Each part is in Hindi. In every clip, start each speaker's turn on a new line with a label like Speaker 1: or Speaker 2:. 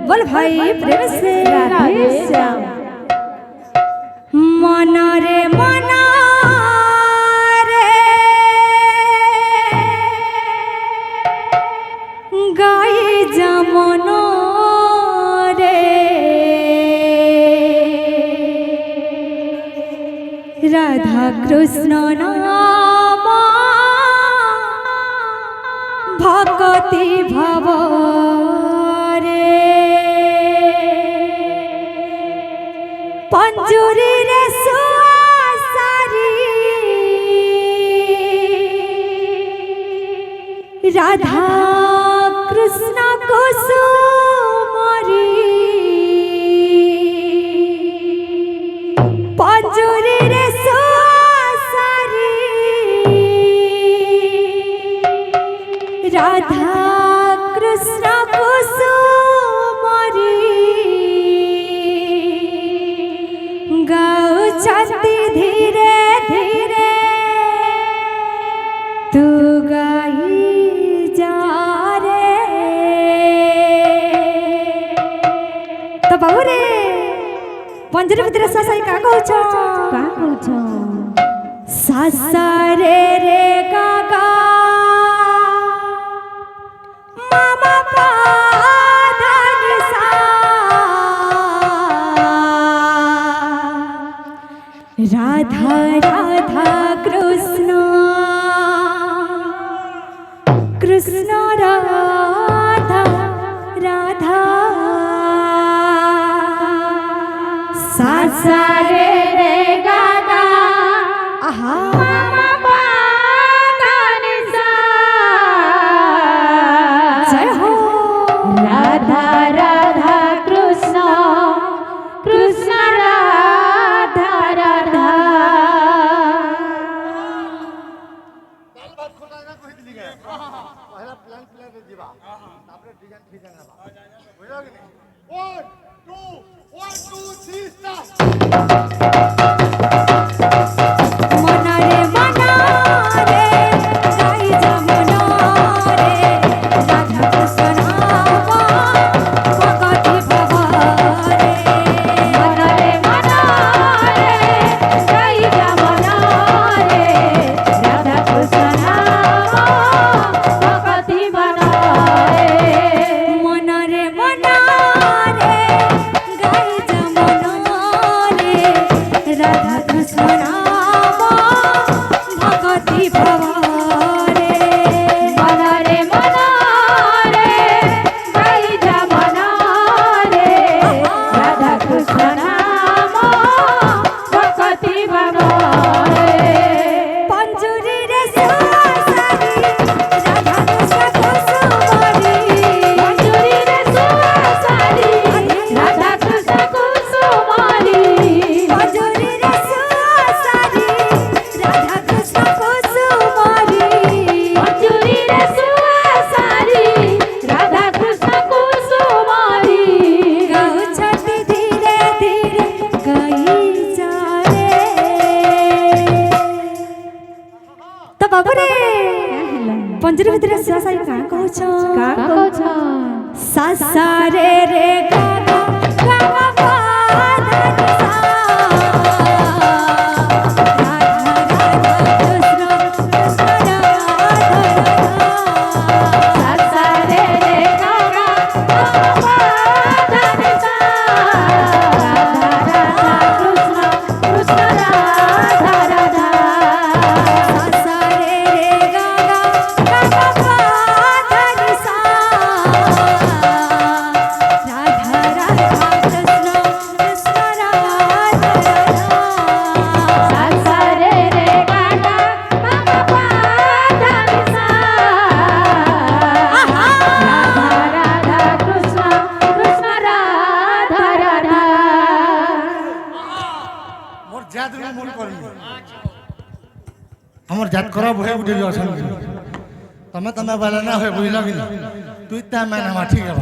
Speaker 1: बोल भाई प्रेम से राधे श्याम। मना रे मना रे गाई जमन रे राधा कृष्ण नाम भक्ति भव पंजुरी रे सुआसारी राधा कृष्ण कुसुमरी पंजुरी रे सुआसारी राधा कृष्ण कुसुमरी गाओ चलती धीरे धीरे तू गाई जा रे। तो बाबू रे पंजरी भितर सासाई का कहछ सासा रे रे गागा मामा पा राधा राधा कृष्ण कृष्ण राधा राधा सा रे रे गागा आहा मामा पा नी सा जय हो राधा राधा कृष्ण कृष्ण राधा राधा। पंजरी भितर सासाई का कहछ सासा रे रे गागा गागा पादा सा
Speaker 2: हमर जात करा भय उठे असन तमे तमे बाला ना होय बुझला कि तू इतना मैन हम ठीक है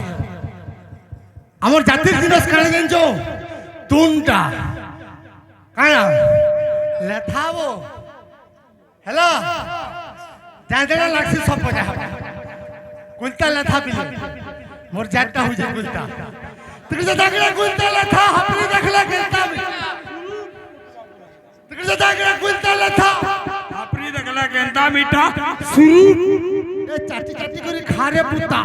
Speaker 2: हमर जाति दिवस काने जंचो तुनटा काना लेथावो हेलो जाजरा लागसी सब पजा कुलता लेथा पिले मोर जातटा हो जे कुलता तिकडे दागडा गुंताला था आपली दाखला करता मी तिकडे दागडा गुंताला था
Speaker 3: आपली दाखला केंता मीठा
Speaker 2: सुरू ए चाटी चाटी करी खा रे पुता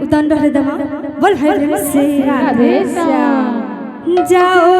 Speaker 1: उदंड हृदय बोल भाई से जाओ।